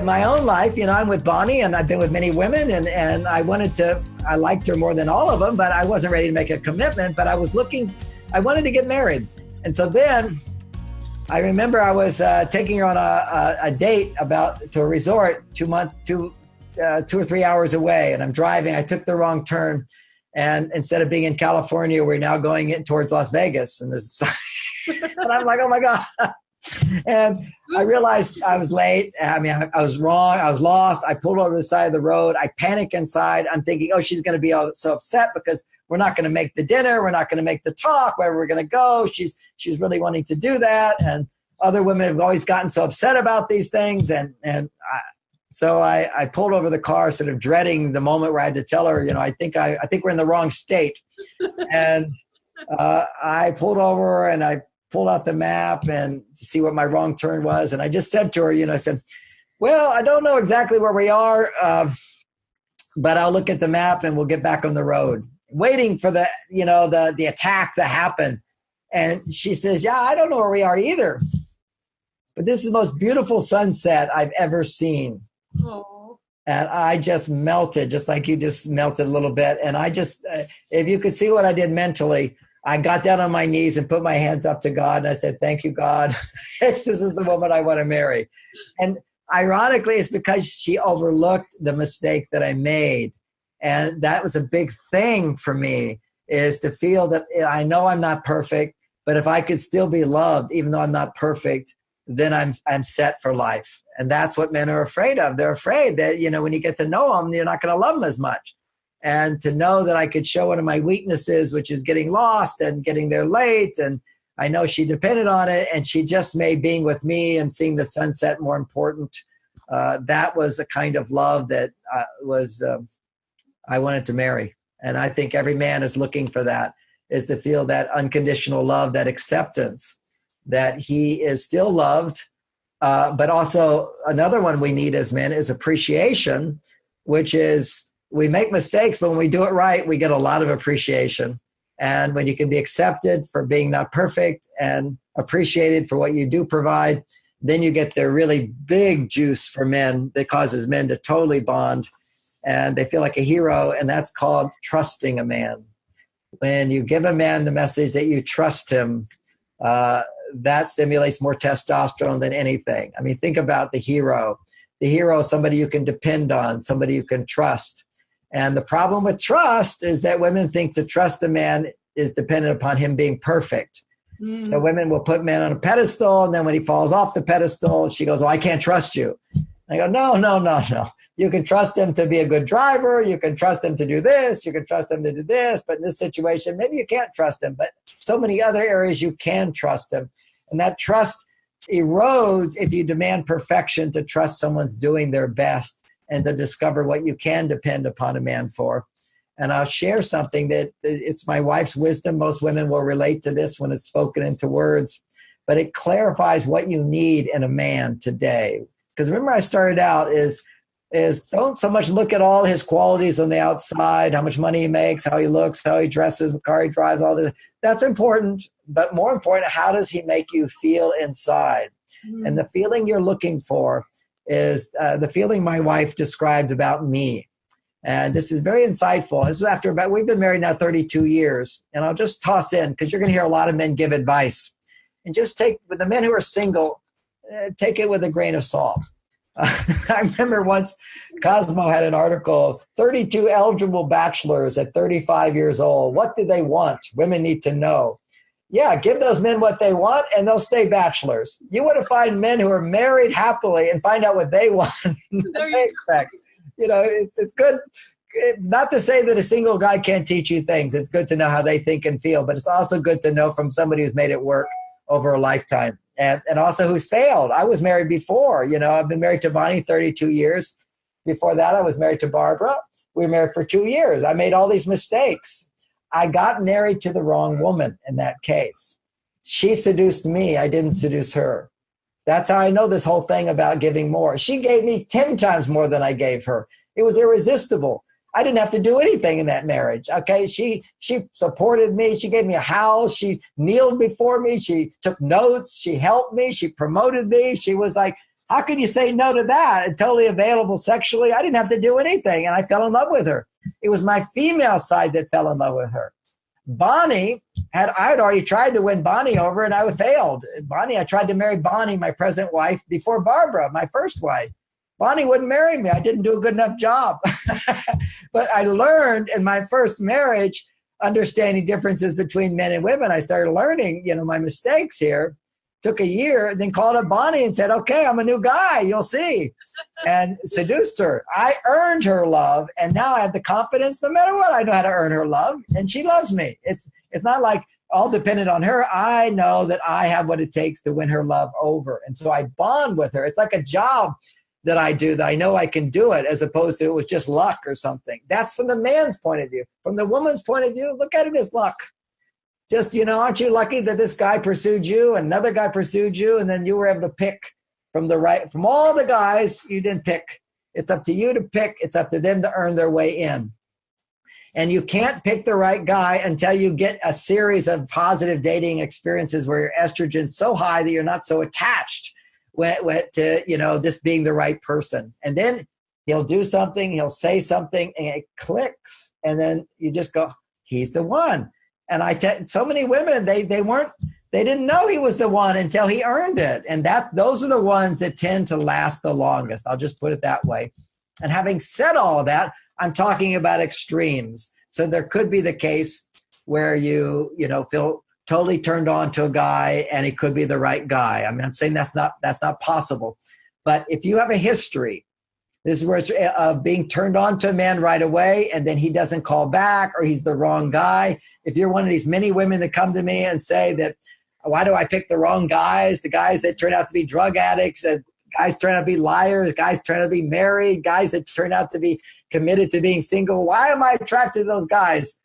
my own life, I'm with Bonnie and I've been with many women and I liked her more than all of them, but I wasn't ready to make a commitment, but I wanted to get married. And so then I remember I was taking her on a date to a resort 2 or 3 hours away. And I'm driving, I took the wrong turn. And instead of being in California, we're now going in towards Las Vegas. And I'm like, oh my God. And I realized I was late. I I was wrong. I was lost. I pulled over to the side of the road. I panic inside. I'm thinking, oh, she's going to be so upset because we're not going to make the dinner. We're not going to make the talk where we're going to go. She's really wanting to do that. And other women have always gotten so upset about these things. So I pulled over the car, sort of dreading the moment where I had to tell her, I think we're in the wrong state. And I pulled over and I pulled out the map and to see what my wrong turn was. And I just said to her, I said, well, I don't know exactly where we are, but I'll look at the map and we'll get back on the road, waiting for the attack to happen. And she says, yeah, I don't know where we are either, but this is the most beautiful sunset I've ever seen. Aww. And I just melted, just like you just melted a little bit. And I just, if you could see what I did mentally, I got down on my knees and put my hands up to God. And I said, thank you, God. This is the woman I want to marry. And ironically, it's because she overlooked the mistake that I made. And that was a big thing for me, is to feel that I know I'm not perfect, but if I could still be loved, even though I'm not perfect, then I'm set for life. And that's what men are afraid of. They're afraid that, when you get to know them, you're not going to love them as much. And to know that I could show one of my weaknesses, which is getting lost and getting there late. And I know she depended on it, and she just made being with me and seeing the sunset more important. That was a kind of love that I wanted to marry. And I think every man is looking for that, is to feel that unconditional love, that acceptance, that he is still loved. But also another one we need as men is appreciation, which is, we make mistakes, but when we do it right, we get a lot of appreciation. And when you can be accepted for being not perfect and appreciated for what you do provide, then you get the really big juice for men that causes men to totally bond. And they feel like a hero, and that's called trusting a man. When you give a man the message that you trust him, that stimulates more testosterone than anything. Think about the hero. The hero is somebody you can depend on, somebody you can trust. And the problem with trust is that women think to trust a man is dependent upon him being perfect. Mm. So women will put men on a pedestal, and then when he falls off the pedestal, she goes, oh, I can't trust you. I go, no. You can trust him to be a good driver. You can trust him to do this. You can trust him to do this. But in this situation, maybe you can't trust him. But so many other areas you can trust him. And that trust erodes if you demand perfection to trust someone's doing their best and to discover what you can depend upon a man for. And I'll share something that it's my wife's wisdom. Most women will relate to this when it's spoken into words, but it clarifies what you need in a man today. Because remember, I started out is don't so much look at all his qualities on the outside, how much money he makes, how he looks, how he dresses, what car he drives, all that. That's important, but more important, how does he make you feel inside? Mm-hmm. And the feeling you're looking for is the feeling my wife described about me. And this is very insightful. This is we've been married now 32 years. And I'll just toss in, because you're going to hear a lot of men give advice. And just with the men who are single, take it with a grain of salt. I remember once Cosmo had an article, 32 eligible bachelors at 35 years old. What do they want? Women need to know. Yeah, give those men what they want and they'll stay bachelors. You want to find men who are married happily and find out what they want, what they expect. It's good. Not to say that a single guy can't teach you things. It's good to know how they think and feel, but it's also good to know from somebody who's made it work over a lifetime. And also who's failed. I was married before. I've been married to Bonnie 32 years. Before that, I was married to Barbara. We were married for 2 years. I made all these mistakes. I got married to the wrong woman in that case. She seduced me. I didn't seduce her. That's how I know this whole thing about giving more. She gave me 10 times more than I gave her. It was irresistible. I didn't have to do anything in that marriage. Okay. She supported me. She gave me a house. She kneeled before me. She took notes. She helped me. She promoted me. She was like, How can you say no to that? And totally available sexually. I didn't have to do anything, and I fell in love with her. It was my female side that fell in love with her. Bonnie I had already tried to win Bonnie over, and I failed. I tried to marry Bonnie, my present wife, before Barbara, my first wife. Bonnie wouldn't marry me. I didn't do a good enough job. But I learned in my first marriage, understanding differences between men and women. I started learning, my mistakes here. Took a year, then called up Bonnie and said, okay, I'm a new guy, you'll see. And seduced her. I earned her love, and now I have the confidence, no matter what, I know how to earn her love, and she loves me. It's not like all dependent on her. I know that I have what it takes to win her love over. And so I bond with her. It's like a job that I do that I know I can do it, as opposed to it was just luck or something. That's from the man's point of view. From the woman's point of view, look at it as luck. Just, aren't you lucky that this guy pursued you, another guy pursued you, and then you were able to pick from all the guys, you didn't pick. It's up to you to pick. It's up to them to earn their way in. And you can't pick the right guy until you get a series of positive dating experiences where your estrogen's so high that you're not so attached to, this being the right person. And then he'll do something, he'll say something, and it clicks. And then you just go, he's the one. And so many women, they didn't know he was the one until he earned it. And those are the ones that tend to last the longest. I'll just put it that way. And having said all of that, I'm talking about extremes. So there could be the case where you feel totally turned on to a guy and he could be the right guy. I mean, I'm saying that's not possible. But if you have a history, this is where it's being turned on to a man right away, and then he doesn't call back, or he's the wrong guy. If you're one of these many women that come to me and say that, why do I pick the wrong guys? The guys that turn out to be drug addicts, guys turn out to be liars, guys turn out to be married, guys that turn out to be committed to being single. Why am I attracted to those guys?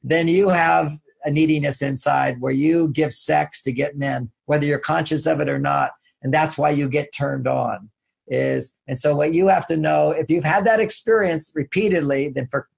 Then you have a neediness inside where you give sex to get men, whether you're conscious of it or not. And that's why you get turned on. And so what you have to know, if you've had that experience repeatedly, then for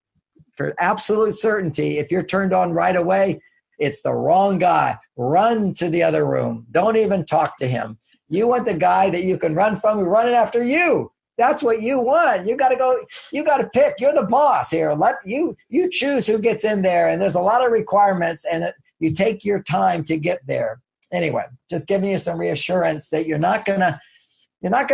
absolute certainty, if you're turned on right away, it's the wrong guy. Run to the other room. Don't even talk to him. You want the guy that you can run from, who's running after you. That's what you want. You got to go. You got to pick. You're the boss here. You choose who gets in there. And there's a lot of requirements, and you take your time to get there. Anyway, just giving you some reassurance that you're not going to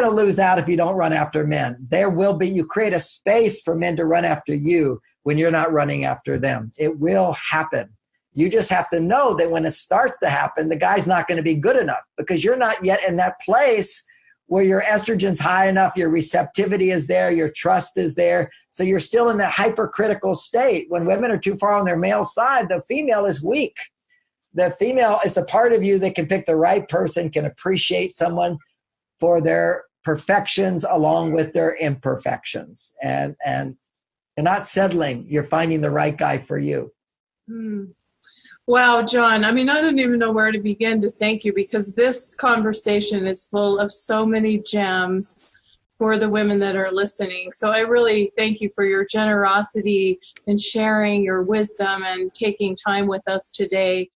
lose out if you don't run after men. You create a space for men to run after you when you're not running after them. It will happen. You just have to know that when it starts to happen, the guy's not going to be good enough because you're not yet in that place where your estrogen's high enough, your receptivity is there, your trust is there. So you're still in that hypercritical state. When women are too far on their male side, the female is weak. The female is the part of you that can pick the right person, can appreciate someone for their perfections along with their imperfections. And you're not settling. You're finding the right guy for you. Wow, John. I mean, I don't even know where to begin to thank you, because this conversation is full of so many gems for the women that are listening. So I really thank you for your generosity in sharing your wisdom and taking time with us today.